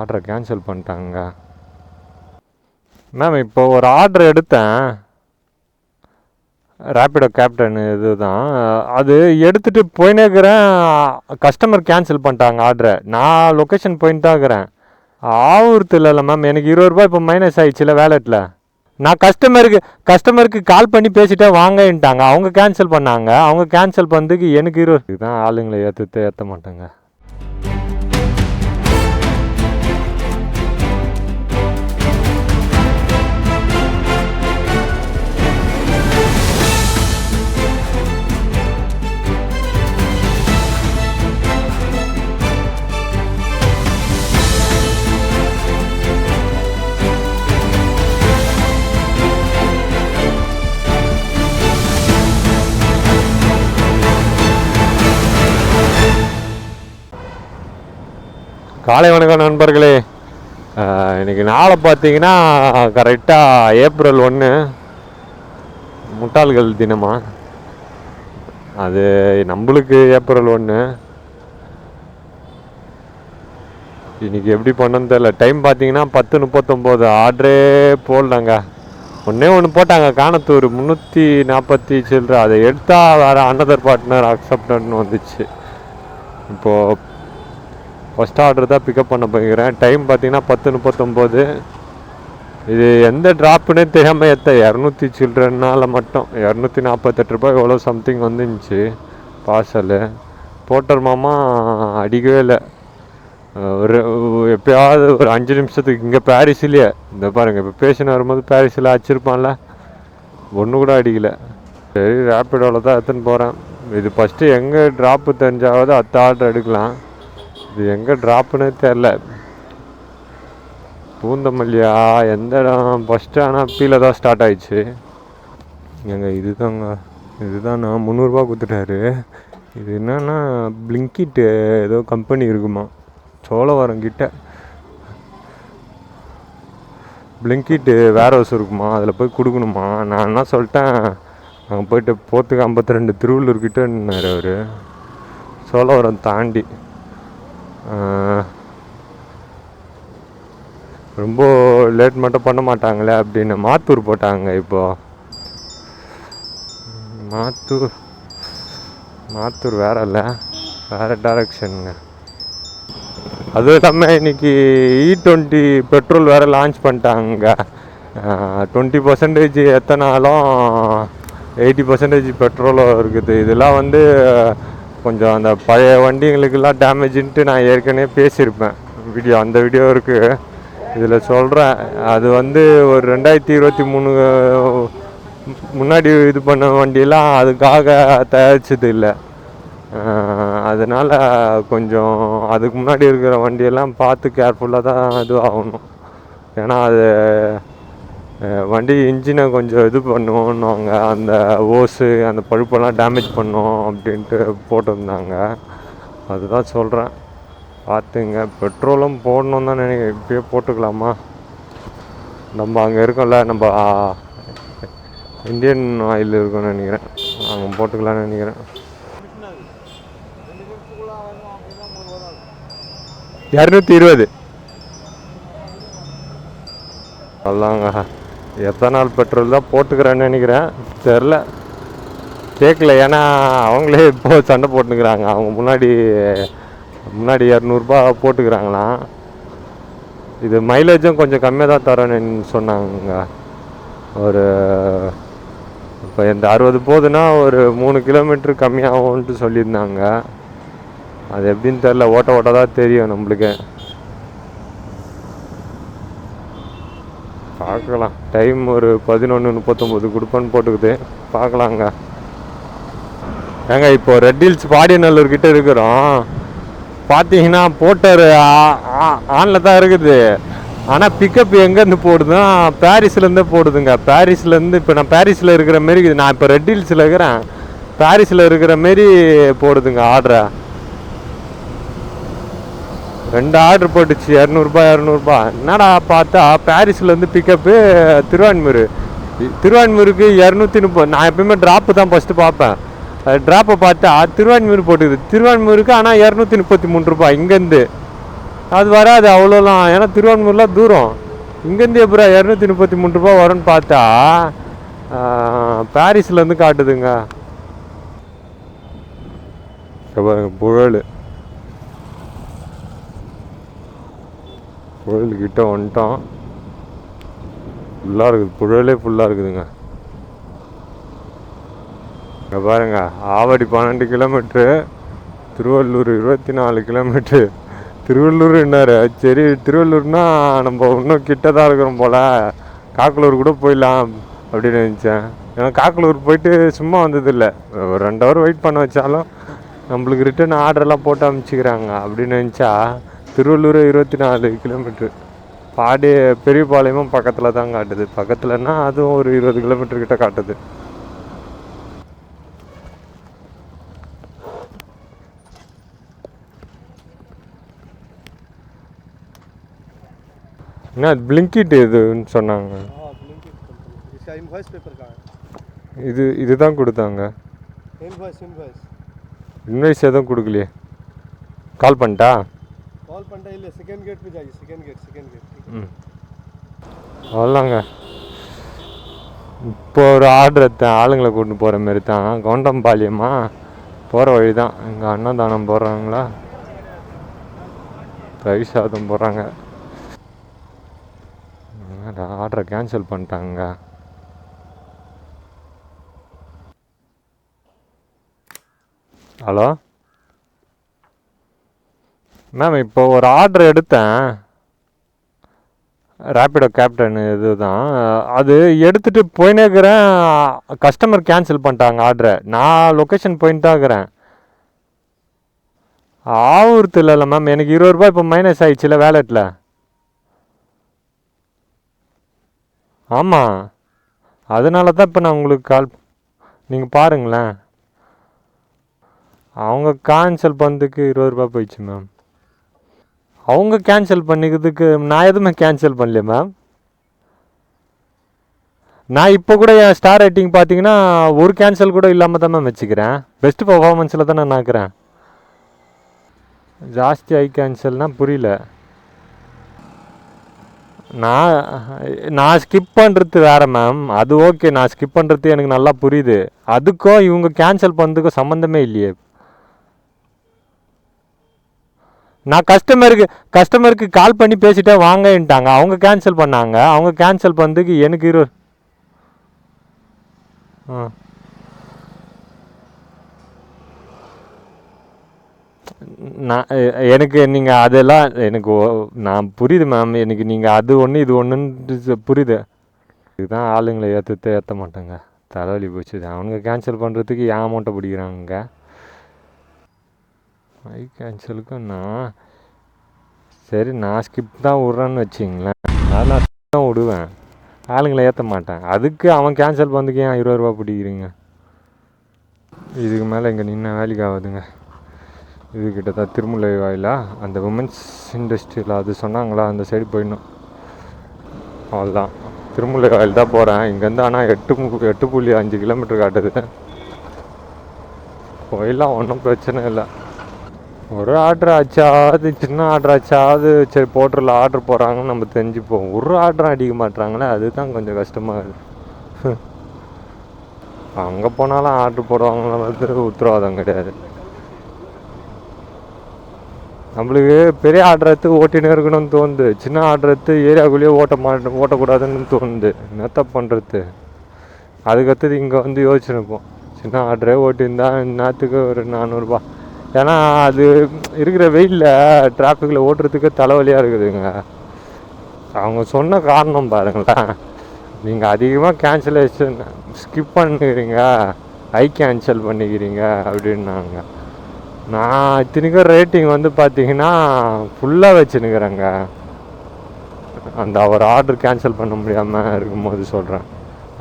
ஆர்டரை கேன்சல் பண்ணிட்டாங்க மேம். இப்போ ஒரு ஆர்டர் எடுத்தேன், ரேப்பிடோ கேப்டன் இது தான். அது எடுத்துகிட்டு போயினே இருக்கிறேன், கஸ்டமர் கேன்சல் பண்ணிட்டாங்க ஆர்டரை. நான் லொக்கேஷன் போயின்னு தான் இருக்கிறேன். ஆவூர்த்து இல்லைல்ல மேம், எனக்கு 20 ரூபா இப்போ மைனஸ் ஆகிடுச்சுல வேலெட்டில். நான் கஸ்டமருக்கு கால் பண்ணி பேசிட்டே வாங்கன்ட்டாங்க, அவங்க கேன்சல் பண்ணாங்க. அவங்க கேன்சல் பண்ணதுக்கு எனக்கு 20 தான். ஆளுங்களை ஏற்ற மாட்டாங்க. காலை வணக்கம் நண்பர்களே. இன்றைக்கி நாளை பார்த்தீங்கன்னா கரெக்டாக ஏப்ரல் 1 முட்டாள்கள் தினமா. அது நம்மளுக்கு ஏப்ரல் 1. இன்றைக்கி எப்படி பண்ணணும்னு தெரியல. டைம் பார்த்தீங்கன்னா 10:39. ஆர்டரே போடலாங்க. ஒன்று போட்டாங்க காணத்தூர் 340 சில்லற. அதை எடுத்தால் வேறு அனதர் பார்ட்னர் அக்செப்டட்னு வந்துச்சு. இப்போது ஃபஸ்ட் ஆர்டர் தான் பிக்கப் பண்ண போகிறேன். டைம் பார்த்தீங்கன்னா 10:39. இது எந்த ட்ராப்புன்னே தெரியாமல் 200 சில்லறனால மட்டும் 248 ரூபாய் எவ்வளோ சம்திங் வந்துருந்துச்சு பார்சலு. போட்டர் மாமா அடிக்கவே இல்லை. எப்போயாவது ஒரு 5 நிமிஷத்துக்கு இங்கே பாரிஸ்லேயே இந்த பாருங்கள், இப்போ பேசின்னு வரும்போது பாரிஸில் அடிச்சிருப்பான்ல, ஒன்று கூட அடிக்கலை. சரி, ரேப்பிடோவில் தான் எடுத்துன்னு போகிறேன். இது ஃபஸ்ட்டு எங்கே ட்ராப்பு தெரிஞ்சாவது அடுத்த ஆர்டர் எடுக்கலாம். இது எங்கே ட்ராப்புன்னே தெரில. பூந்தமல்லியா எந்த இடம் ஃபஸ்ட்டு? ஆனால் கீழே தான் ஸ்டார்ட் ஆயிடுச்சு. இதுதான் நான் 300 ரூபா கொடுத்துட்டாரு. இது என்னன்னா பிளிங்கிட்டு ஏதோ கம்பெனி இருக்குமா சோழவரம் கிட்ட. பிளிங்கிட்டு வேர் ஹவுஸ் இருக்குமா, அதில் போய் கொடுக்கணுமா. நான் என்ன சொல்லிட்டேன், அங்கே போய்ட்டு போத்துக்கு 52 திருவள்ளூர்கிட்டன்னாரு அவர். சோழவரம் தாண்டி ரொம்ப லேட் மட்டும் பண்ண மாட்டாங்களே அப்படின்னு மாத்தூர் போட்டாங்க. இப்போது மாத்தூர் வேற இல்லை, வேறு டைரக்ஷனுங்க. அதுவும் இல்லாமல் இன்றைக்கி E20 பெட்ரோல் வேறு லான்ச் பண்ணிட்டாங்க. 20% எத்தனாலும் 80% பெட்ரோலும் இருக்குது. இதெல்லாம் வந்து கொஞ்சம் அந்த பழைய வண்டிங்களுக்கெல்லாம் டேமேஜின்ட்டு நான் ஏற்கனவே பேசியிருப்பேன். அந்த வீடியோ இருக்குது, இதில் சொல்கிறேன். அது வந்து ஒரு 2023 முன்னாடி இது பண்ண வண்டியெல்லாம் அதுக்காக தயாரிச்சது இல்லை. அதனால் கொஞ்சம் அதுக்கு முன்னாடி இருக்கிற வண்டியெல்லாம் பார்த்து கேர்ஃபுல்லாக தான் இது ஆகணும். ஏன்னா அது வண்டி இன்ஜினை கொஞ்சம் இது பண்ணுவோன்னாங்க, அந்த ஓஸு அந்த பழுப்பெல்லாம் டேமேஜ் பண்ணோம் அப்படின்ட்டு போட்டிருந்தாங்க. அதுதான் சொல்கிறேன், பார்த்துங்க. பெட்ரோலும் போடணும் தான் நினைக்கிறேன். இப்படியே போட்டுக்கலாமா? நம்ம அங்கே இருக்கோம்ல, நம்ம இந்தியன் ஆயில் இருக்குன்னு நினைக்கிறேன், அங்கே போட்டுக்கலான்னு நினைக்கிறேன். 220 அதாங்க. எத்தனால் பெட்ரோல் தான் போட்டுக்கிறேன்னு நினைக்கிறேன், தெரில, கேட்கல. ஏன்னா அவங்களே இப்போ சண்டை போட்டுக்கிறாங்க. அவங்க முன்னாடி 200 ரூபா போட்டுக்கிறாங்களாம். இது மைலேஜும் கொஞ்சம் கம்மியாக தான் தரேன்னு சொன்னாங்க. ஒரு இப்போ இந்த 60 போகுதுன்னா ஒரு 3 கிலோமீட்டர் கம்மியாகும்ன்ட்டு சொல்லியிருந்தாங்க. அது எப்படின்னு தெரில, ஓட்ட தான் தெரியும் நம்மளுக்கு. பார்க்கலாம். டைம் ஒரு 11:39 கொடுப்பேன்னு போட்டுக்குது, பார்க்கலாங்க. ஏங்க இப்போ ரெட் ஹில்ஸ் பாடியநல்லூர்கிட்ட இருக்கிறோம். பார்த்தீங்கன்னா போட்டர் ஆனில் தான் இருக்குது. ஆனால் பிக்கப் எங்கேருந்து போடுதுன்னா பாரிஸ்லேருந்தே போடுதுங்க. பாரிஸ்லேருந்து இப்போ நான் பாரிஸில் இருக்கிற மாரி இருக்குது. நான் இப்போ ரெட் ஹில்ஸில் இருக்கிறேன், பாரிஸில் இருக்கிற மாரி போடுதுங்க ஆர்டரை. 2 ஆர்டர் போட்டுச்சு 200 ரூபா. என்னடா பார்த்தா பாரிஸ்லேருந்து பிக்கப்பு திருவான்மூருக்கு 230. நான் எப்பயுமே ட்ராப்பு தான் ஃபஸ்ட்டு பார்ப்பேன். ட்ராப்பை பார்த்தா திருவான்மூர் போட்டுக்குது. திருவான்மூருக்கு ஆனால் 233 ரூபா இங்கேருந்து. அது வராது அவ்வளோலாம். ஏன்னா திருவான்மூர்லாம் தூரம். இங்கேருந்து எப்போ 233 ரூபா வரும்னு பார்த்தா பாரிஸ்லேருந்து காட்டுதுங்க. பாருங்க புழல்கிட்ட வந்துட்டோம். ஃபுல்லாக இருக்குது, புழலே ஃபுல்லாக இருக்குதுங்க. இங்கே பாருங்க, ஆவடி 12 கிலோமீட்ரு, திருவள்ளூர் 24 கிலோமீட்ரு. திருவள்ளூர் என்னாரு, சரி திருவள்ளூர்னா நம்ம இன்னும் கிட்ட தான் இருக்கிறோம் போல், காக்கலூர் கூட போயிடலாம் அப்படின்னு நினச்சேன். ஏன்னா காக்கலூர் போயிட்டு சும்மா வந்ததில்லை, ஒரு 2 ஹவர் வெயிட் பண்ண வச்சாலும் நம்மளுக்கு ரிட்டன் ஆர்டரெல்லாம் போட்டு அனுப்பிச்சிக்கிறாங்க அப்படின்னு நினச்சா திருவள்ளூர் 24 கிலோமீட்ரு. பெரியபாளையமும் பக்கத்தில் தான் காட்டுது. பக்கத்துலன்னா அதுவும் ஒரு 20 கிலோமீட்டர் கிட்ட காட்டுது. என்ன பிளிங்கிட் இதுன்னு சொன்னாங்க. இதுதான் கொடுத்தாங்க. இன்வாய்ஸ் எதுவும் கொடுக்கலையே. கால் பண்ணிட்டா இல்லை, செகண்ட் கேட். அவ்வளோங்க. இப்போ ஒரு ஆர்டர் எடுத்தேன், ஆளுங்களை கூட்டு போகிற மாரி தான். கவுண்டம்பாளையமா போகிற வழி தான். இங்கே அன்னதானம் போடுறாங்களா, தயிர் சாதம் போடுறாங்க. ஆர்டரை கேன்சல் பண்ணிட்டாங்க. ஹலோ மேம், இப்போ ஒரு ஆர்டர் எடுத்தேன், ரேப்பிடோ கேப்டன் இது தான். அது எடுத்துகிட்டு போயினே இருக்கிறேன், கஸ்டமர் கேன்சல் பண்ணிட்டாங்க ஆர்டரை. நான் லொக்கேஷன் போயின்னு தான் இருக்கிறேன். ஆவூரத்தில் இல்லை மேம், எனக்கு 20 ரூபாய் இப்போ மைனஸ் ஆகிடுச்சுல வேலெட்டில். ஆமாம், அதனால தான் இப்போ நான் உங்களுக்கு கால். நீங்கள் பாருங்களேன், அவங்க கேன்சல் பண்ணதுக்கு 20 ரூபா போயிடுச்சு மேம். அவங்க கேன்சல் பண்ணிக்கிறதுக்கு நான் எதுவுமே கேன்சல் பண்ணல மேம். நான் இப்போ கூட என் ஸ்டார் ரேட்டிங் பார்த்தீங்கன்னா ஒரு கேன்சல் கூட இல்லாமல் தான் மேம் வச்சுக்கிறேன். பெஸ்ட் பர்ஃபார்மன்ஸில் தான் நான் இருக்கிறேன். ஜாஸ்தி ஐ கேன்சல்னால் புரியல. நான் ஸ்கிப் பண்ணுறது வேறு மேம், அது ஓகே. நான் ஸ்கிப் பண்ணுறது எனக்கு நல்லா புரியுது. அதுக்கும் இவங்க கேன்சல் பண்ணுறதுக்கும் சம்மந்தமே இல்லையே. நான் கஸ்டமருக்கு கால் பண்ணி பேசிட்டே வாங்கன்ட்டாங்க, அவங்க கேன்சல் பண்ணாங்க. அவங்க கேன்சல் பண்ணதுக்கு எனக்கு 20. எனக்கு நீங்கள் அதெல்லாம் எனக்கு நான் புரியுது மேம். எனக்கு நீங்கள் அது ஒன்று இது ஒன்றுன்னு புரியுது. இதுதான் ஆளுங்களை ஏற்ற மாட்டாங்க, தலைவலி போச்சு. அவனுங்க கேன்சல் பண்ணுறதுக்கு ஏன் அமௌண்ட்டை பிடிக்கிறாங்க. ஐ கேன்சலுக்கு நான் ஸ்கிப் தான் விட்றேன்னு வச்சிங்களேன். அதெல்லாம் தான் விடுவேன், ஆளுங்களை ஏற்ற மாட்டேன். அதுக்கு அவன் கேன்சல் பண்ணதுக்கு ஏன் 20 ரூபா பிடிக்கிறீங்க. இதுக்கு மேலே இங்கே நின்ன வேலைக்கு ஆகுதுங்க. இதுக்கிட்ட தான் திருமுல்லை வாயிலா, அந்த உமன்ஸ் இண்டஸ்ட்ரியில் அது சொன்னாங்களா, அந்த சைடு போயிடணும். அவ்வளோதான், திருமுல்லை வாயில் தான் போகிறேன் இங்கேருந்து. ஆனால் 8.5 கிலோமீட்டர் காட்டுது. போயிடலாம், ஒன்றும் பிரச்சனை இல்லை. ஒரு ஆர்டர் ஆச்சாவது, சின்ன ஆர்டர் ஆச்சாவது சரி போர்ட்டரில் ஆர்டர் போடுறாங்கன்னு நம்ம தெரிஞ்சுப்போம். ஒரு ஆர்டரும் அடிக்க மாட்டுறாங்களே, அதுதான் கொஞ்சம் கஷ்டமாக இருக்குது. அங்கே போனாலும் ஆர்டர் போடுவாங்களா உத்தரவாதம் கிடையாது. நம்மளுக்கு பெரிய ஆர்டர் எடுத்து ஓட்டினே இருக்கணும்னு தோணுது, சின்ன ஆர்டர் எடுத்து ஏரியாக்குள்ளேயே ஓட்டக்கூடாதுன்னு தோணுது. என்னத்த பண்ணுறது. அதுக்கடுத்தது இங்கே வந்து யோசிச்சுருப்போம், சின்ன ஆர்டரே ஓட்டியிருந்தா நேரத்துக்கு ஒரு 400 ரூபா. ஏன்னா அது இருக்கிற வெயிலில் டிராஃபிக்கில் ஓட்டுறதுக்கு தலைவலியாக இருக்குதுங்க. அவங்க சொன்ன காரணம் பாருங்களேன், நீங்கள் அதிகமாக கேன்சலேஷன் ஸ்கிப் பண்ணிக்கிறீங்க, ஐ கேன்சல் பண்ணிக்கிறீங்க அப்படின்னாங்க. நான் இத்தனைக்கும் ரேட்டிங் வந்து பார்த்தீங்கன்னா ஃபுல்லாக வச்சுன்னுக்கிறேங்க. அந்த ஒரு ஆர்டர் கேன்சல் பண்ண முடியாமல் இருக்கும்போது சொல்கிறேன்.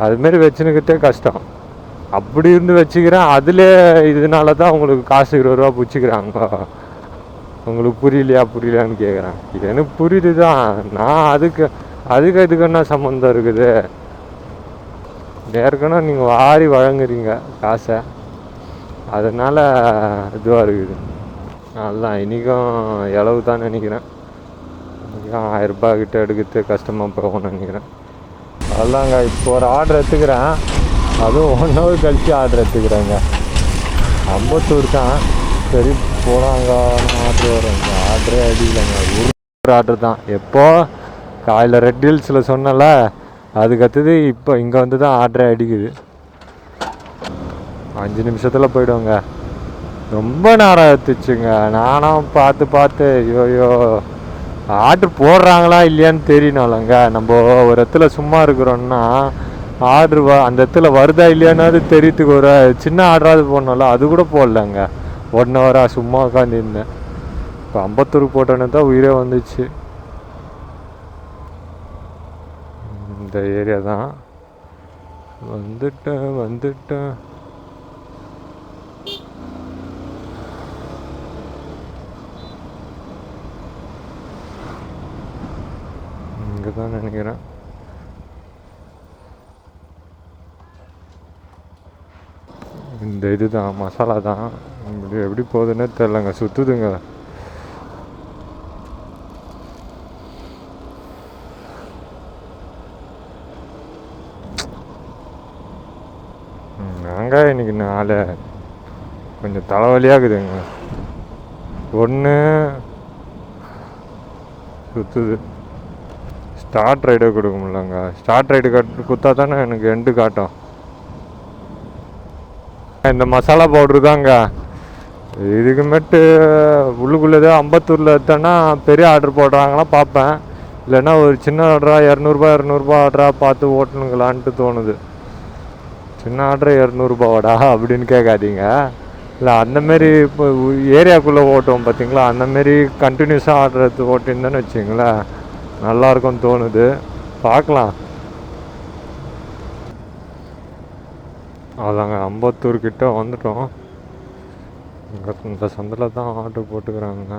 அதுமாரி வச்சுன்னுக்கிட்டே கஷ்டம். அப்படி இருந்து வச்சுக்கிறேன், அதில் இதனால தான் உங்களுக்கு காசு 20 ரூபா பிடிச்சிக்கிறாங்க. உங்களுக்கு புரியலையான்னு கேட்குறேன். எனக்கு புரியுது தான். நான் அதுக்கு என்ன சம்மந்தம் இருக்குது. ஏற்கனவே நீங்கள் வாரி வழங்குறீங்க காசை, அதனால் இதுவாக இருக்குது. அதுதான் இன்றைக்கும் இளவு தான் நினைக்கிறேன். 1000 கிட்ட எடுக்கிறது கஷ்டமாக போகும்னு நினைக்கிறேன். அதுதாங்க இப்போ ஒரு ஆர்டர் எடுத்துக்கிறேன், அதுவும் 1 hour கழிச்சு ஆர்டர் எடுத்துக்கிறேங்க. அம்பத்தூர் தான், சரி போகலாங்க. ஆர்டர் வருங்க, ஆர்டரே அடிக்கலைங்க. ஒரு ஆர்டர் தான். எப்போ காலையில் ரெட் ஹில்ஸில் சொன்னல, அதுக்கடுத்தது இப்போ இங்கே வந்து தான் ஆர்டரே அடிக்குது. 5 நிமிஷத்தில் போய்டுவோங்க. ரொம்ப நேரம் எடுத்துச்சுங்க. நானும் பார்த்து ஐயோ ஆர்டர் போடுறாங்களா இல்லையான்னு தெரியணும்லங்க. நம்ம ஒரு இடத்துல சும்மா இருக்கிறோன்னா ஆர்டர் அந்த இடத்துல வருதா இல்லையானாவது தெரியறதுக்கு ஒரு சின்ன ஆர்டராவது போடணும்ல, அது கூட போடலங்க. 1 hour சும்மா உட்காந்துருந்தேன். இப்போ அம்பத்தூருக்கு போட்டோன்னே தான் உயிரே வந்துச்சு. இந்த ஏரியா தான். வந்துட்டேன். இங்கே தான் நினைக்கிறேன். இந்த இதுதான் மசாலா தான். எப்படி போகுதுன்னே தெரிலங்க, சுற்றுதுங்க. நாங்கள் இன்னைக்கு நாளை கொஞ்சம் தலைவலியாகுதுங்க. ஒன்று சுற்றுது. ஸ்டார்ட் ரைடே கொடுக்க முடியலங்க. ஸ்டார்ட் ரைடு கொடுத்தா தானே எனக்கு எண்டு காட்டும். இந்த மசாலா பவுட்ரு தாங்க. இதுக்குமேட்டு உள்ளுக்குள்ளே அம்பத்தூரில் எடுத்தோன்னா பெரிய ஆர்டர் போடுறாங்களா பார்ப்பேன். இல்லைன்னா ஒரு சின்ன ஆர்டராக 200 ஆர்டராக பார்த்து ஓட்டணுங்களான்ட்டு தோணுது. சின்ன ஆர்டர் 200 அப்படின்னு கேட்காதீங்க. இல்லை அந்தமாரி இப்போ ஏரியாக்குள்ளே ஓட்டுவோம் பார்த்தீங்களா, அந்தமாரி கண்டினியூஸாக ஆர்டர் எடுத்து ஓட்டிருந்தேன்னு வச்சுங்களேன், நல்லாயிருக்கும்னு தோணுது. பார்க்கலாம். அதாங்க அம்பத்தூர்கிட்ட வந்துட்டோம். இந்த சந்தில் தான் ஆர்டர் போட்டுக்கிறாங்க.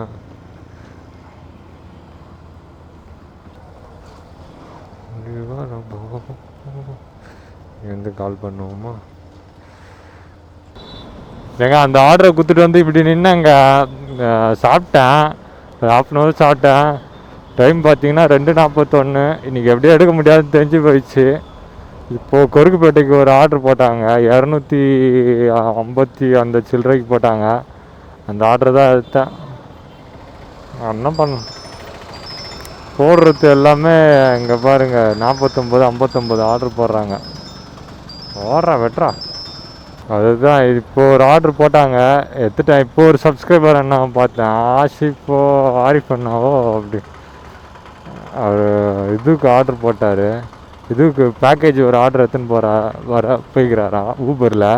எந்த கால் பண்ணுவோமா? ஏங்க அந்த ஆர்டரை கொடுத்துட்டு வந்து இப்படி நின்னங்க. சாப்பிட்டேன், 1/2 சாப்பிட்டேன். டைம் பார்த்தீங்கன்னா 2:41. இன்றைக்கி எப்படியும் எடுக்க முடியாதுன்னு தெரிஞ்சு போயிடுச்சு. இப்போது கொருக்குப்பேட்டைக்கு ஒரு ஆர்டர் போட்டாங்க, 250 அந்த சில்லறைக்கு போட்டாங்க. அந்த ஆர்டர் தான் எடுத்தேன். என்ன பண்ண போடுறது எல்லாமே இங்கே பாருங்கள், 49 59 ஆர்டர் போடுறாங்க. வெட்டுறா. அதுதான் இப்போது ஒரு ஆர்டர் போட்டாங்க, எடுத்துட்டேன். இப்போ ஒரு சப்ஸ்கிரைபர் அண்ணா பார்த்தேன், ஆரிஃப் அண்ணாவோ அப்படி, அவர் இதுக்கு ஆர்டர் போட்டார். இதுக்கு பேக்கேஜ் ஒரு ஆர்டர் எடுத்துன்னு போய்க்கிறாரா ஊபரில்.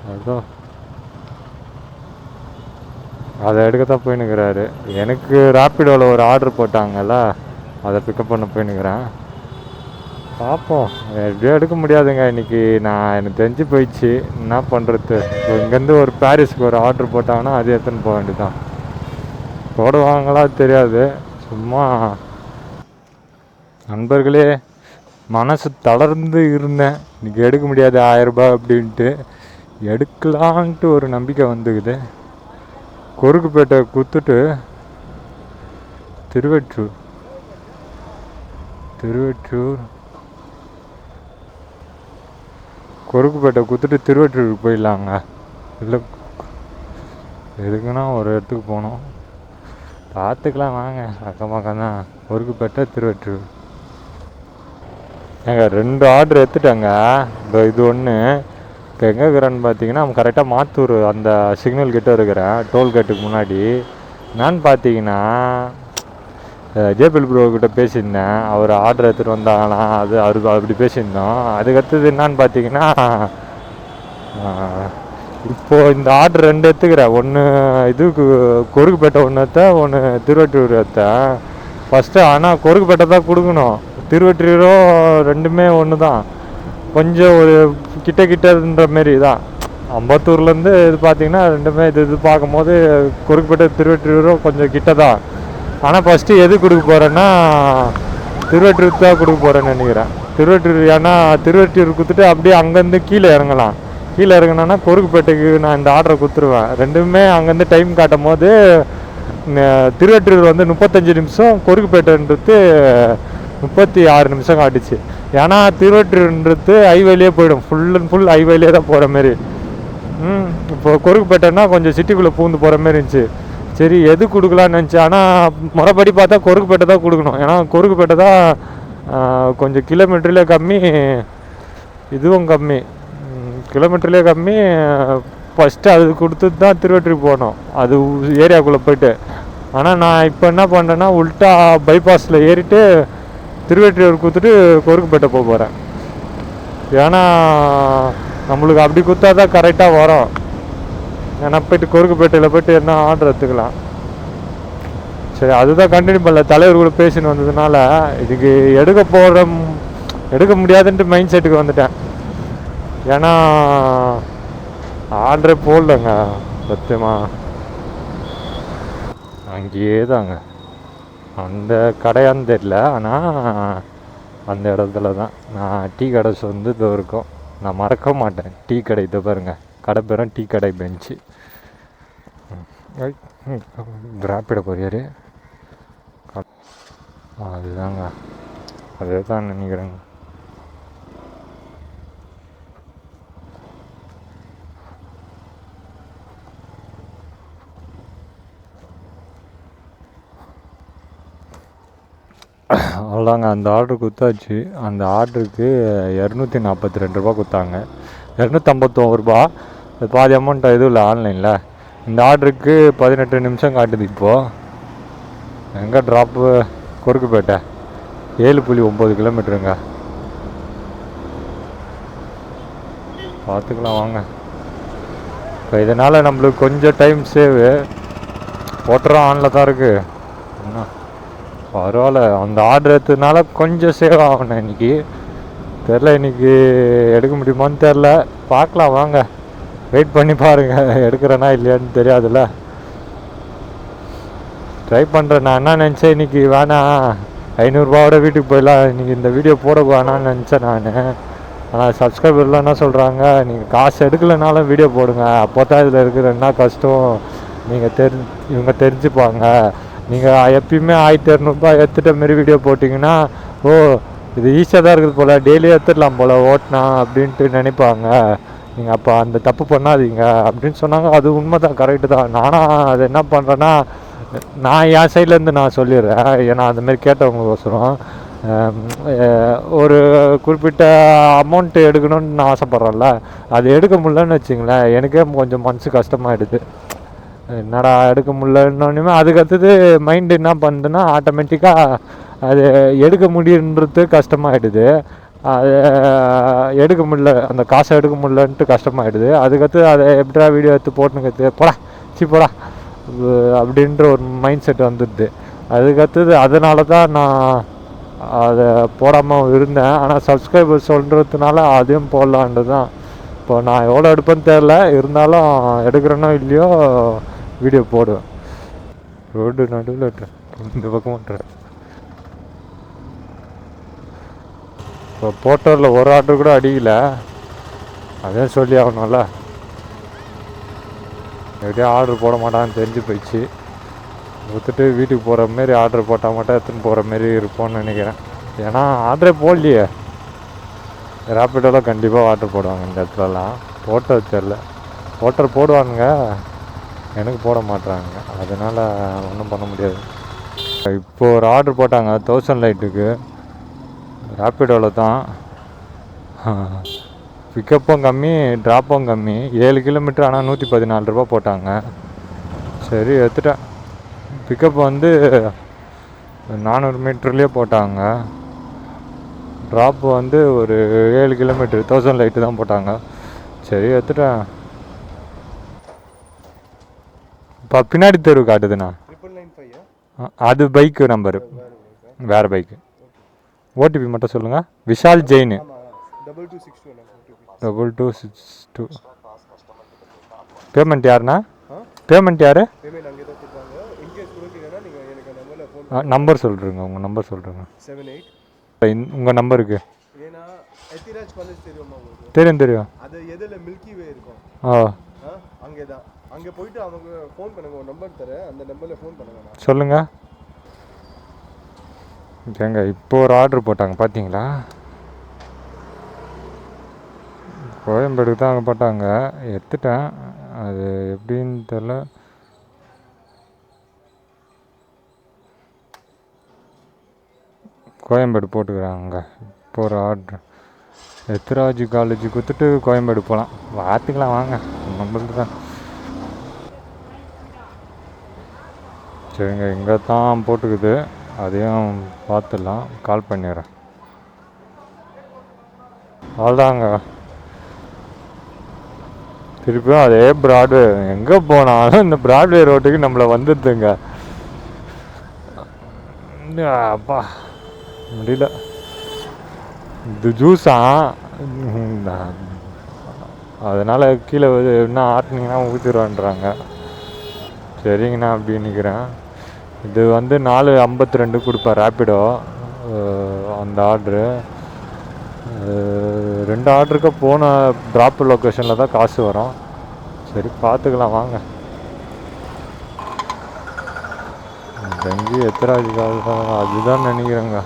அதுதான் அதை எடுக்கத்தான் போயின்னுக்கிறாரு. எனக்கு ராப்பிடோவில் ஒரு ஆர்டர் போட்டாங்கல்ல, அதை பிக்கப் பண்ண போயின்னுக்கிறேன். பார்ப்போம். எப்படியோ எடுக்க முடியாதுங்க இன்றைக்கி. எனக்கு தெரிஞ்சு போயிடுச்சு, என்ன பண்ணுறது. இங்கேருந்து ஒரு பாரிஸுக்கு ஒரு ஆர்டர் போட்டாங்கன்னா அது எடுத்துன்னு போக வேண்டியதான். போடுவாங்களா தெரியாது. சும்மா நண்பர்களே, மனசு தளர்ந்து இருந்தேன். இன்றைக்கி எடுக்க முடியாது 1000 அப்படின்ட்டு. எடுக்கலான்ட்டு ஒரு நம்பிக்கை வந்துக்குது. கொருக்குப்பேட்டை குத்துட்டு திருவெற்றூர் கொருக்குப்பேட்டை குத்துட்டு திருவெற்றூருக்கு போயிடலாங்க. இல்லை எதுக்குன்னா ஒரு இடத்துக்கு போகணும், பார்த்துக்கலாம் வாங்க. அக்கம் பக்கம் தான் கொருக்குப்பேட்டை திருவெற்றூர். ஏங்க 2 ஆர்டர் எடுத்துட்டாங்க. இப்போ இது ஒன்று. இப்போ எங்கே இருக்கிறேன்னு பார்த்தீங்கன்னா கரெக்டாக மாத்தூர் அந்த சிக்னல் கிட்டே இருக்கிறேன், டோல்கேட்டுக்கு முன்னாடி. என்னான்னு பார்த்தீங்கன்னா ஜேபிஎல் ப்ரோ கிட்ட பேசியிருந்தேன். அவர் ஆர்டர் எடுத்துகிட்டு வந்தாங்கன்னா அது அப்படி பேசியிருந்தோம். அதுக்கடுத்தது என்னான்னு பார்த்தீங்கன்னா, இப்போது இந்த ஆர்டர் 2 எடுத்துக்கிறேன். ஒன்று இதுக்கு கொருக்குப்பேட்டை ஒன்று எடுத்தேன், ஒன்று திருவெற்றூர் எடுத்தேன் ஃபஸ்ட்டு. ஆனால் கொருக்குப்பேட்டை தான் கொடுக்கணும், திருவெற்றியூரும் ரெண்டுமே ஒன்று தான். கொஞ்சம் ஒரு கிட்டன்ற மாரி தான். அம்பத்தூர்லேருந்து இது பார்த்திங்கன்னா ரெண்டுமே இது பார்க்கும்போது கொருக்குப்பேட்டை திருவெற்றியூரும் கொஞ்சம் கிட்ட தான். ஆனால் ஃபஸ்ட்டு எது கொடுக்க போகிறேன்னா திருவெற்றியூர் தான் கொடுக்க போகிறேன்னு நினைக்கிறேன். திருவெற்றியூர், ஏன்னா திருவெற்றியூர் கொடுத்துட்டு அப்படியே அங்கேருந்து கீழே இறங்கலாம். கீழே இறங்கினோன்னா கொருக்குப்பேட்டைக்கு நான் இந்த ஆர்டரை கொடுத்துருவேன். ரெண்டுமே அங்கேருந்து டைம் காட்டும் போது திருவெற்றியூர் வந்து 35 நிமிஷம், கொருக்குப்பேட்டைன்றது 36 நிமிஷம் காட்டுச்சு. ஏன்னா திருவெற்றியூர்ன்றது ஹைவேலேயே போயிடும், ஃபுல் அண்ட் ஃபுல் ஹைவேலேயே தான் போகிற மாரி. இப்போ கொருக்குப்பேட்டைன்னா கொஞ்சம் சிட்டிக்குள்ளே பூந்து போகிற மாரி இருந்துச்சு. சரி எது கொடுக்கலான்னு நினச்சி, ஆனால் முறைப்படி பார்த்தா கொருக்குப்பேட்டை தான் கொடுக்கணும். ஏன்னா கொருக்குப்பேட்டை தான் கொஞ்சம் கிலோமீட்டர்லேயே கம்மி, இதுவும் கம்மி, கிலோமீட்டர்லேயே கம்மி. ஃபஸ்ட்டு அது கொடுத்துட்டு தான் திருவெற்றியூர் போகணும், அது ஏரியாக்குள்ளே போய்ட்டு. ஆனால் நான் இப்போ என்ன பண்ணுறேன்னா, உல்ட்டா பைபாஸில் ஏறிட்டு திருவெற்றியூர் கொடுத்துட்டு கொருக்குப்பேட்டை போக போகிறேன். ஏன்னா நம்மளுக்கு அப்படி கொடுத்தா தான் கரெக்டாக வரும். ஏன்னா போய்ட்டு கொருக்குப்பேட்டையில் போய்ட்டு என்ன ஆர்டர் எடுத்துக்கலாம். சரி அதுதான் கண்டினியூ பண்ணல, தலைவர் கூட பேசின்னு வந்ததுனால இதுக்கு எடுக்க முடியாதுன்ட்டு மைண்ட் செட்டுக்கு வந்துட்டேன். ஏன்னா ஆர்டரே போடலங்க சத்தியமாக. அங்கேயே தாங்க, அந்த கடையான்னு தெரியல, ஆனால் அந்த இடத்துல தான். நான் டீ கடை வந்து இதோ இருக்கும், நான் மறக்க மாட்டேன். டீ கடை இதை பாருங்க, கடை பேரும் டீ கடை பெஞ்சு. ராப்பிட கொரியரு அதுதாங்க, அதே தான் நினைக்கிறேங்க. அவ்வளோதாங்க, அந்த ஆர்டர் கொடுத்தாச்சு. அந்த ஆர்டருக்கு 242 ரூபா கொடுத்தாங்க, 251 ரூபா. பாதி அமௌண்ட் எதுவும் இல்லை ஆன்லைனில். இந்த ஆர்டருக்கு 18 நிமிஷம் காட்டுது. இப்போது எங்கே ட்ராப்பு? கொருக்குப்பேட்டை 7.9 கிலோமீட்டருங்க. பார்த்துக்கலாம் வாங்க. இப்போ இதனால் நம்மளுக்கு கொஞ்சம் டைம் சேவு. ஓட்டரும் ஆனில் தான் இருக்குது, என்ன பரவாயில்ல. அந்த ஆர்டர் எடுத்ததுனால கொஞ்சம் சேவ் ஆகணும் இன்றைக்கி. தெரில இன்றைக்கி எடுக்க முடியுமான்னு தெரில, பார்க்கலாம் வாங்க, வெயிட் பண்ணி பாருங்கள். எடுக்கிறேன்னா இல்லையான்னு தெரியாதுல்ல, ட்ரை பண்ணுறேன். நான் என்ன நினச்சேன், இன்றைக்கி வேணாம் 500ரூபாவோட வீட்டுக்கு போயிடலாம், இன்றைக்கி இந்த வீடியோ போட வேணான்னு நினச்சேன் நான். ஆனால் சப்ஸ்கிரைபர்லாம் என்ன சொல்கிறாங்க, நீங்கள் காசு எடுக்கலைனாலும் வீடியோ போடுங்க, அப்போ தான் இதில் இருக்கிற என்ன கஷ்டம் நீங்கள் இவங்க தெரிஞ்சுப்பாங்க. நீங்கள் எப்பயுமே 1200 எடுத்துகிட்ட மாரி வீடியோ போட்டிங்கன்னா, ஓ இது ஈஸியாக தான் இருக்குது போல், டெய்லியும் எடுத்துடலாம் போல் ஓட்டினா அப்படின்ட்டு நினைப்பாங்க. நீங்கள் அப்போ அந்த தப்பு பண்ணாதீங்க அப்படின்னு சொன்னாங்க. அது உண்மை தான், கரெக்டு தான். நானும் அதை என்ன பண்ணுறேன்னா, நான் என் சைட்லேருந்து நான் சொல்லிடுறேன். ஏன்னா அந்தமாரி கேட்டவங்களுக்கோசரம் ஒரு குறிப்பிட்ட அமௌண்ட்டு எடுக்கணும்னு நான் ஆசைப்பட்றேன்ல, அது எடுக்க முடியலன்னு வச்சுங்களேன், எனக்கே கொஞ்சம் மனசு கஷ்டமாயிடுது. என்னடா எடுக்க முடியலன்னொன்னுமே அதுக்கடுத்தது மைண்டு என்ன பண்ணுதுன்னா, ஆட்டோமேட்டிக்காக அது எடுக்க முடியுன்றது கஷ்டமாயிடுது. அது எடுக்க முடியல, அந்த காசை எடுக்க முடியலன்ட்டு கஷ்டமாயிடுது. அதுக்கடுத்து அதை எப்படிடா வீடியோ எடுத்து போட்டுனுக்கிறது, போடா அப்படின்ற ஒரு மைண்ட் செட் வந்துடுது. அதுக்கடுத்தது அதனால தான் நான் அதை போடாமல் இருந்தேன். ஆனால் சப்ஸ்கிரைபர் சொல்கிறதுனால அதையும் போடலான்ட்டு தான். இப்போ நான் எவ்வளோ எடுப்பேன்னு தெரில, இருந்தாலும் எடுக்கிறேனோ இல்லையோ வீடியோ போடுவேன். ரோடு நடுவில் இந்த பக்கம் பண்ணுறேன். இப்போ போட்டோரில் ஒரு ஆர்டர் கூட அடிக்கலை, அதே சொல்லி ஆகணும்ல. எப்படியா ஆர்டர் போட மாட்டான்னு தெரிஞ்சு போயிடுச்சு. கொடுத்துட்டு வீட்டுக்கு போகிற மாரி ஆர்டர் போட்டால் மட்டும் எடுத்துன்னு போகிற மாரி இருப்போம்னு நினைக்கிறேன். ஏன்னா ஆர்டரே போடலையே. ரேப்பிடோவில் கண்டிப்பாக ஆர்டர் போடுவாங்க இந்த இடத்துலலாம், போட்டோ தெரில. ஓட்டர் போடுவானுங்க, எனக்கு போட மாட்டாங்க, அதனால் ஒன்றும் பண்ண முடியாது. இப்போது ஒரு ஆர்டர் போட்டாங்க 1000 லைட்டுக்கு, ரேப்பிடோவில் தான். பிக்கப்பும் கம்மி, ட்ராப்பும் கம்மி, 7 கிலோமீட்டர். ஆனால் 114 ரூபா போட்டாங்க. சரி எடுத்துட்டேன். பிக்கப் வந்து 400 மீட்டர்லேயே போட்டாங்க. ட்ராப்பு வந்து ஒரு 7 கிலோமீட்டர் 1000 லைட்டு தான் போட்டாங்க. சரி எடுத்துட்டேன். இப்போ பின்னாடி தெரு காட்டுதுண்ணா, அது பைக்கு நம்பரு, வேறு பைக்கு. ஓடிபி மட்டும் சொல்லுங்கள். விஷால் ஜெயின் 2262. பேமெண்ட் யாருண்ணா? பேமெண்ட் யார்? நம்பர் சொல்கிறேங்க, உங்கள் நம்பர் சொல்கிறேங்க. உங்கள் நம்பருக்கு தெரியும். ஆ அங்கே போயிட்டு அவங்க ஃபோன் பண்ணுங்க, ஒரு நம்பர் தரேன், அந்த நம்பரில் ஃபோன் பண்ணுங்க. சொல்லுங்கள். ஏங்க இப்போ ஒரு ஆர்டர் போட்டாங்க பார்த்தீங்களா? கோயம்பேடுக்கு தான் அங்கே போட்டாங்க, எடுத்துட்டேன். அது எப்படின்னு தெரில. கோயம்பேடு போட்டுக்கிறாங்க. இப்போ ஒரு ஆர்ட்ரு எத்ராஜ் காலேஜ் கொடுத்துட்டு கோயம்பேடு போகலாம். பார்த்துக்கலாம் வாங்க, நம்மளுக்கு தான். சரிங்க, இங்கே தான் போட்டுக்குது, அதையும் பார்த்துடலாம். கால் பண்ணிடுறேன். அவ்வளோதாங்க. திருப்பியும் அதே ப்ராட்வே, எங்கே போனாலும் இந்த ப்ராட்வே ரோட்டுக்கு நம்மளை வந்துடுதுங்க. அப்பா முடியல. இது ஜூஸா, அதனால் கீழே என்ன ஆட்டினீங்கன்னா ஊற்றிடுவான்றாங்க. சரிங்கண்ணா அப்படின்னு நிற்கிறேன். இது வந்து 4:52 கொடுப்பேன் ரேப்பிடோ அந்த ஆர்ட்ரு. 2 ஆர்டருக்கு போன ட்ராப் லொக்கேஷனில் தான் காசு வரும். சரி பார்த்துக்கலாம் வாங்க. எங்கேயும் எத்தராஜ் கால் அதுதான் நினைக்கிறேங்க.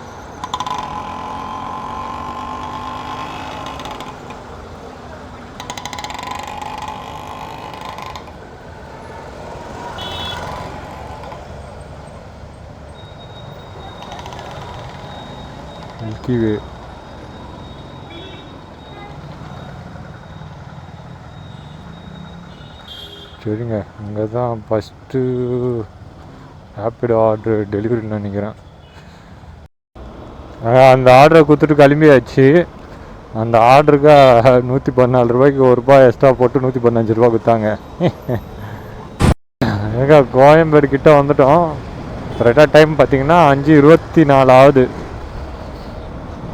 மில்கிவே. சரிங்க, இங்கே தான் ஃபஸ்ட்டு ரேப்பிடோ ஆர்டர் டெலிவரின்னு நினைக்கிறேன். அந்த ஆர்டரை கொடுத்துட்டு கிளம்பியாச்சு. அந்த ஆர்டருக்கு 114 ரூபாய்க்கு ₹1 எக்ஸ்ட்ரா போட்டு 115 ரூபா கொடுத்தாங்க. எங்க கோயம்பேடு கிட்ட வந்துட்டோம். கரெக்டாக டைம் பார்த்தீங்கன்னா 5:24 ஆகுது.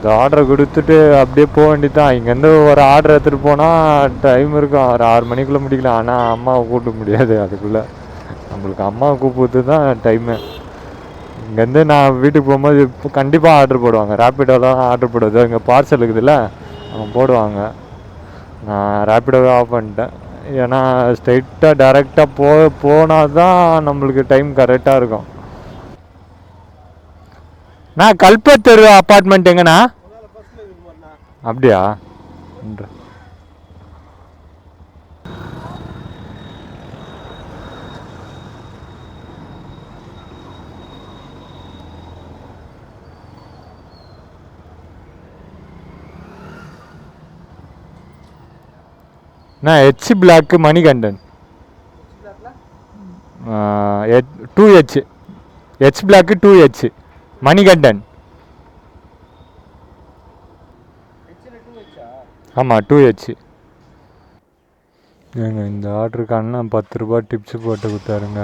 இந்த ஆர்டரை கொடுத்துட்டு அப்படியே போக வேண்டியது தான். இங்கேருந்து ஒரு ஆர்டர் எடுத்துகிட்டு போனால் டைம் இருக்கும், ஒரு 6 மணிக்குள்ளே முடிக்கலாம். ஆனால் அம்மாவை கூப்பிட முடியாது அதுக்குள்ளே. நம்மளுக்கு அம்மாவை கூப்பிட்டு தான் டைமு. இங்கேருந்து நான் வீட்டுக்கு போகும்போது இப்போ கண்டிப்பாக ஆர்டர் போடுவாங்க. ரேப்பிடோலாம் ஆர்டர் போடுவது இங்கே பார்சல் இருக்குதுல்ல, அவங்க போடுவாங்க. நான் ரேப்பிடோவே ஆஃப் பண்ணிட்டேன். ஏன்னா ஸ்ட்ரைட்டாக டைரெக்டாக போனால் தான் நம்மளுக்கு டைம் கரெக்டாக இருக்கும். நான் கல்பத்தெரு அப்பார்ட்மெண்ட் எங்கண்ணா? அப்படியா? நான் H block Manikandan. 2H H block 2H Manikandan. ஆமாம் 2H. ஏங்க இந்த ஆர்டருக்கு அண்ணன் 10 ரூபா டிப்ஸு போட்டு கொடுத்தாருங்க.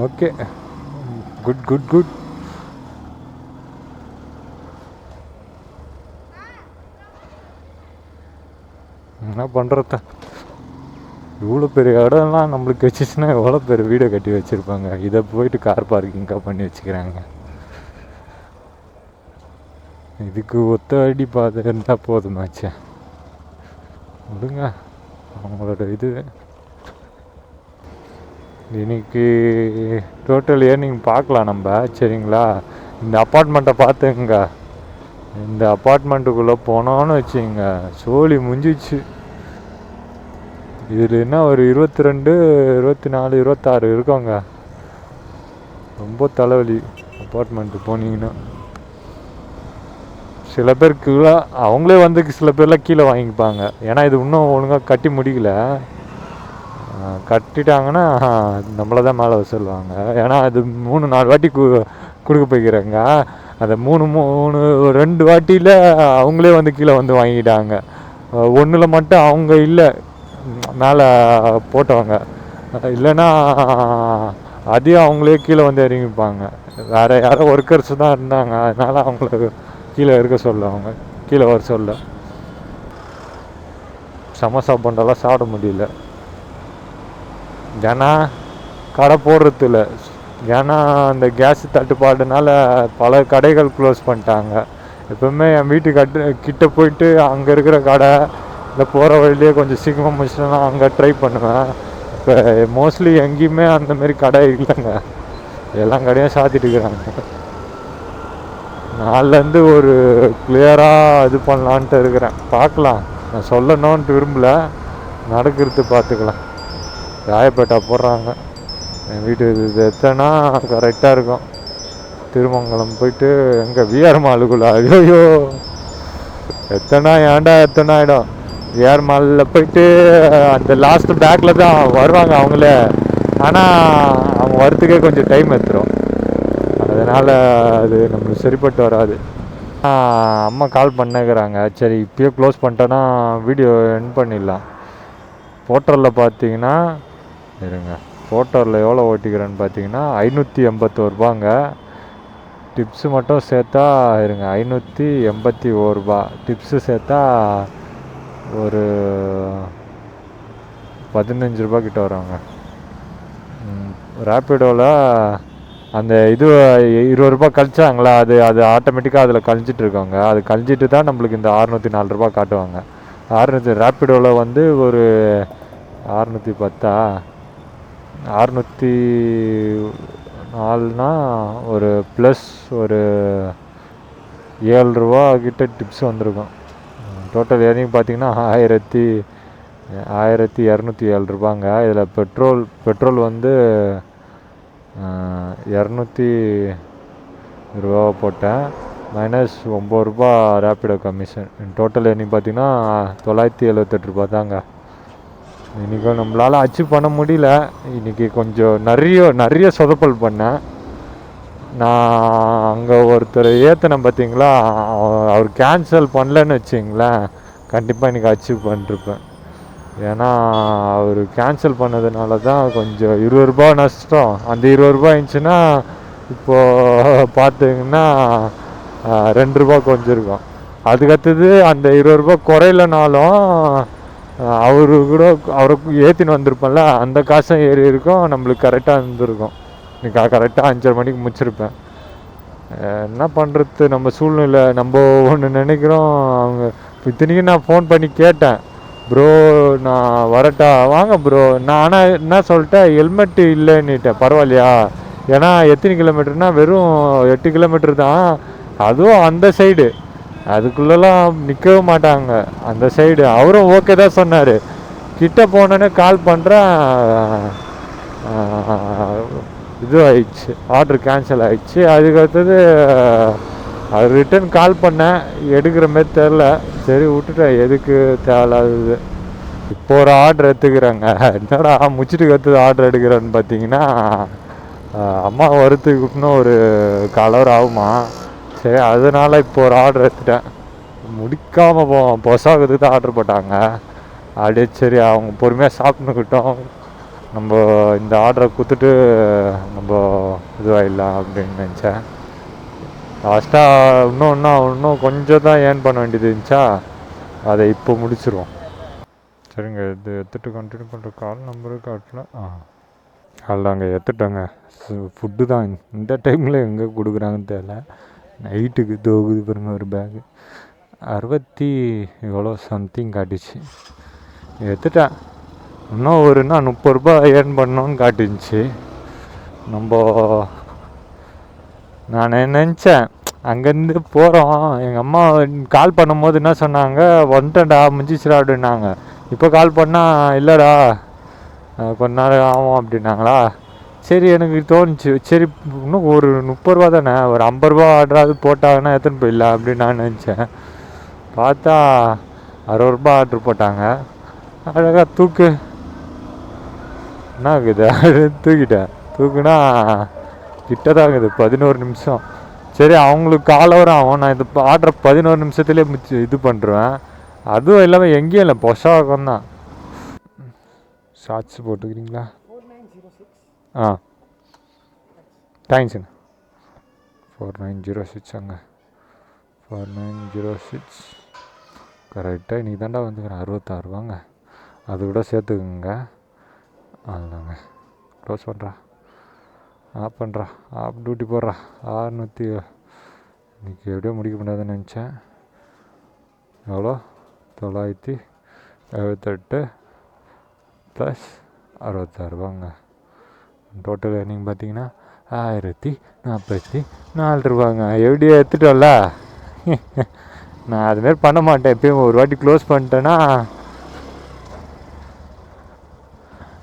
Okay, good good good. என்ன பண்ணுறத, இவ்வளோ பெரிய இடம்லாம் நம்மளுக்கு வச்சுச்சுன்னா எவ்வளோ பெரிய வீடை கட்டி வச்சுருப்பாங்க. இதை போயிட்டு கார் பார்க்கிங்காக பண்ணி வச்சுக்கிறாங்க. இதுக்கு ஒத்த அடி பாதை இருந்தால் போதுமாச்சே. விடுங்க அவங்களோட இது. இன்னைக்கு டோட்டல் ஏர்னிங் பார்க்கலாம் நம்ம. சரிங்களா, இந்த அப்பார்ட்மெண்ட்டை பார்த்துங்க. இந்த அப்பார்ட்மெண்ட்டுக்குள்ளே போனோன்னு வச்சுங்க, சோழி முடிஞ்சிச்சு. இதில் என்ன ஒரு 22, 24, 26 இருக்கோங்க. ரொம்ப தலைவலி அப்பார்ட்மெண்ட்டு போனீங்கன்னா. சில பேர் கீழே அவங்களே வந்து சில பேர்லாம் கீழே வாங்கிப்பாங்க. ஏன்னா இது இன்னும் ஒழுங்காக கட்டி முடியல. கட்டிட்டாங்கன்னா நம்மளை தான் மேலே சொல்லுவாங்க. ஏன்னா அது 3-4 வாட்டி கொடுக்க போய்க்கிறாங்க. அதை 2 வாட்டியில் அவங்களே வந்து கீழே வந்து வாங்கிட்டாங்க. 1 மட்டும் அவங்க இல்லை, மேலே போட்டவங்க. இல்லைன்னா அதையும் அவங்களே கீழே வந்து இறங்கிப்பாங்க. வேறு யாரோ ஒர்க்கர்ஸ் தான் இருந்தாங்க, அதனால் அவங்கள கீழே இருக்க சொல்ல, அவங்க கீழே வர சொல்ல. சமோசா பண்டெல்லாம் சாப்பிட முடியல, ஏன்னா கடை போடுறதில்ல. ஏன்னா அந்த கேஸ் தட்டுப்பாடுனால பல கடைகள் க்ளோஸ் பண்ணிட்டாங்க. எப்போவுமே என் வீட்டுக்கு கிட்ட போயிட்டு அங்கே இருக்கிற கடை இல்லை போகிற வழியிலே கொஞ்சம் சீக்கிரமாக முடிச்சுட்டேன்னா அங்கே ட்ரை பண்ணுவேன். இப்போ மோஸ்ட்லி எங்கேயுமே அந்த மாதிரி கடை இல்லைங்க, எல்லா கடையும் சாத்திட்டு இருக்கிறாங்க. நாளிலேருந்து ஒரு கிளியராக இது பண்ணலான்ட்டு இருக்கிறேன், பார்க்கலாம். நான் சொல்லணும்ன்ட்டு விரும்பல, நடக்கிறது பார்த்துக்கலாம். ராயப்பேட்டா போடுறாங்க, என் வீட்டு இது எத்தனா கரெக்டாக இருக்கும். திருமங்கலம் போயிட்டு எங்கே விஆர் மாலுக்குள்ள, ஐயோ எத்தனா ஏன்டா எத்தனை ஆகிடும். விஆர் மாலில் போயிட்டு அந்த லாஸ்ட்டு பேக்கில் தான் வருவாங்க அவங்களே, ஆனால் அவங்க வரத்துக்கே கொஞ்சம் டைம் எடுத்துரும், அதனால் அது நம்மளுக்கு சரிப்பட்டு வராது. அம்மா கால் பண்ணிக்கிறாங்க, சரி இப்போயே க்ளோஸ் பண்ணிட்டோன்னா வீடியோ எண்ட் பண்ணிடலாம். போர்ட்டலில் பார்த்தீங்கன்னா இருங்க, போர்ட்டலில் எவ்வளோ ஓட்டிக்கிறேன்னு பார்த்தீங்கன்னா 581 ரூபாங்க. டிப்ஸு மட்டும் சேர்த்தா இருங்க 581 ரூபா, டிப்ஸு சேர்த்தா ஒரு 15 ரூபா கிட்ட வருவாங்க. ரேப்பிடோவில் அந்த இது 20 ரூபா கழிச்சாங்களா, அது அது ஆட்டோமேட்டிக்காக அதில் கழிஞ்சிட்டு இருக்காங்க. அது கழிஞ்சிட்டு தான் நம்மளுக்கு இந்த 604 ரூபா காட்டுவாங்க. 600 ரேப்பிடோவில் வந்து ஒரு 610 604னா ஒரு ப்ளஸ் ஒரு 7 ரூபா கிட்ட டிப்ஸ் வந்திருக்கும். டோட்டல் ஏர்னிங் பார்த்தீங்கன்னா 1207 ரூபாங்க. இதில் பெட்ரோல் வந்து 200 ரூபா போட்டேன், -9 ரூபா ரேப்பிடோ கமிஷன். டோட்டல் ஏர்னிங் பார்த்தீங்கன்னா 978 ரூபா தாங்க. இன்றைக்கி நம்மளால் அச்சீவ் பண்ண முடியல. இன்றைக்கி கொஞ்சம் நிறைய சொதப்பல் பண்ணேன். நான் அங்கே ஒருத்தர் ஏற்றினேன் பார்த்தீங்களா, அவர் கேன்சல் பண்ணலன்னு வச்சிங்களேன், கண்டிப்பாக இன்றைக்கி அச்சீவ் பண்ணிருப்பேன். ஏன்னா அவர் கேன்சல் பண்ணதுனால தான் கொஞ்சம் 20 ரூபா நஷ்டம். அந்த 20 ரூபா இருந்துச்சுன்னா இப்போது பார்த்தீங்கன்னா 2 ரூபா கொஞ்சிருக்கும். அதுக்கடுத்தது அந்த 20 ரூபா குறையிலனாலும் அவருக்கு ஏற்றின்னு வந்திருப்பேன்ல, அந்த காசும் ஏறி இருக்கும், நம்மளுக்கு கரெக்டாக இருந்திருக்கும். இன்னைக்கு கரெக்டாக 5:30 மணிக்கு முடிச்சிருப்பேன். என்ன பண்ணுறது, நம்ம சூழ்நிலை. நம்ம ஒன்று நினைக்கிறோம், அவங்க இத்தனைக்கும் நான் ஃபோன் பண்ணி கேட்டேன், ப்ரோ நான் வரட்டா, வாங்க ப்ரோ. நான் ஆனால் என்ன சொல்லிட்டேன், ஹெல்மெட்டு இல்லைன்னுட்டேன். பரவாயில்லையா, ஏன்னா எத்தனை கிலோமீட்டர்னால் வெறும் 8 கிலோமீட்டர் தான், அதுவும் அந்த சைடு, அதுக்குள்ளெல்லாம் நிற்கவே மாட்டாங்க அந்த சைடு. அவரும் ஓகே தான் சொன்னார். கிட்ட போனோன்னே கால் பண்ணுறேன், இது ஆயிடுச்சு, ஆர்டர் கேன்சல் ஆகிடுச்சு. அதுக்கடுத்தது அது ரிட்டன் கால் பண்ணேன், எடுக்கிற மாரி தெரில, சரி விட்டுட்டேன், எதுக்கு தேவையில்லாதது. இப்போ ஒரு ஆர்டர் எடுத்துக்கிறேங்க. என்னடா முடிச்சுட்டு கற்றுது ஆர்டர் எடுக்கிறேன்னு பார்த்தீங்கன்னா, அம்மா வரத்துக்கு இன்னும் ஒரு கலர் ஆகுமா, சரி அதனால் இப்போ ஒரு ஆர்டர் எடுத்துட்டேன். முடிக்காமல் பொசாகிறதுக்கு தான் ஆர்டர் போட்டாங்க. அப்படியே சரி அவங்க பொறுமையாக சாப்பிட்டுக்கிட்டோம், நம்ம இந்த ஆர்டரை கொடுத்துட்டு நம்ம இதுவாகிடலாம் அப்படின்னு நினச்சேன். லாஸ்ட்டாக இன்னும் கொஞ்சம் தான் ஏர்ன் பண்ண வேண்டியது இருந்துச்சா, அதை இப்போ முடிச்சிருவோம். சரிங்க, இது எடுத்துகிட்டு கண்டினியூ பண்ணுற கால் நம்பரு காட்டல. அங்கே எடுத்துட்டோங்க. ஃபுட்டு தான் இந்த டைமில் எங்கே கொடுக்குறாங்கன்னு தெரியல. நைட்டுக்கு தோகுது பாருங்க, ஒரு பேகு 60 எவ்வளோ சம்திங் காட்டிச்சு. எடுத்துட்டேன். இன்னும் 30 ரூபா ஏர்ன் பண்ணோன்னு காட்டிருந்துச்சு. நான் நினச்சேன் அங்கேருந்து போகிறோம், எங்கள் அம்மா கால் பண்ணும்போது என்ன சொன்னாங்க, வந்துட்டேன்டா முடிஞ்சிச்சுடா அப்படின்னாங்க. இப்போ கால் பண்ணால் இல்லைடா கொஞ்ச நேரம் ஆகும் அப்படின்னாங்களா. சரி எனக்கு தோணுச்சு, சரி இன்னும் ஒரு 30 ரூபா தானே, ஒரு 50 ரூபா ஆர்டராது போட்டாங்கன்னா எத்தனை போயிடலாம் அப்படின்னு நான் நினச்சேன். பார்த்தா 60 ரூபா ஆர்டர் போட்டாங்க. அழகாக தூக்கு என்ன இருக்குது, தூக்குனா கிட்ட தான் இருக்குது, 11 நிமிஷம். சரி அவங்களுக்கு கால் வரும் ஆகும், நான் இந்த ஆர்டரை 11 நிமிஷத்துலேயே இது பண்ணுறேன். அதுவும் இல்லாமல் எங்கேயும் இல்லை, பொஷாகம் தான். ஷார்ட்ஸ் போட்டுக்கிறீங்களா? தேங்க்ஸுங்க. 4906 அங்கே 4906 கரெக்டாக இன்றைக்கி தாண்டா வந்துக்கிறேன். 66 ரூபாங்க, அது கூட சேர்த்துக்குங்க. அதுதாங்க க்ளோஸ் பண்ணுறா, ஆஃப் பண்ணுறா, ஆஃப் டியூட்டி போடுறா. 600 இன்றைக்கி எப்படியோ முடிக்க முடியாதுன்னு நினச்சேன். எவ்வளோ 978 + 66 டோட்டல் ஏர்னிங் பார்த்தீங்கன்னா 1044 எப்படியோ எடுத்துட்டோம்ல. நான் அதுமாரி பண்ண மாட்டேன், எப்பயும் ஒரு வாட்டி க்ளோஸ் பண்ணிட்டேன்னா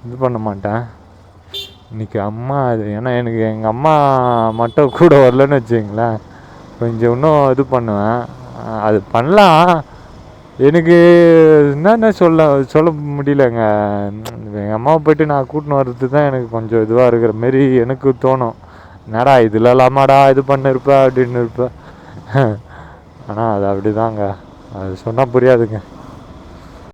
இது பண்ண மாட்டேன். இன்றைக்கி அம்மா அது ஏன்னா எனக்கு எங்கள் அம்மா மட்டும் கூட வரலன்னு வச்சுங்களேன், கொஞ்சம் இன்னும் இது பண்ணுவேன். அது பண்ணலாம், எனக்கு என்னென்ன சொல்ல முடியலங்க. எங்கள் அம்மாவை போய்ட்டு நான் கூட்டின்னு வர்றது தான் எனக்கு கொஞ்சம் இதுவாக இருக்கிற மாரி எனக்கு தோணும். என்னடா இதில் இல்லாமாடா இது பண்ணிருப்ப அப்படின்னு இருப்பேன். ஆனால் அது அப்படி தாங்க, அது சொன்னால் புரியாதுங்க.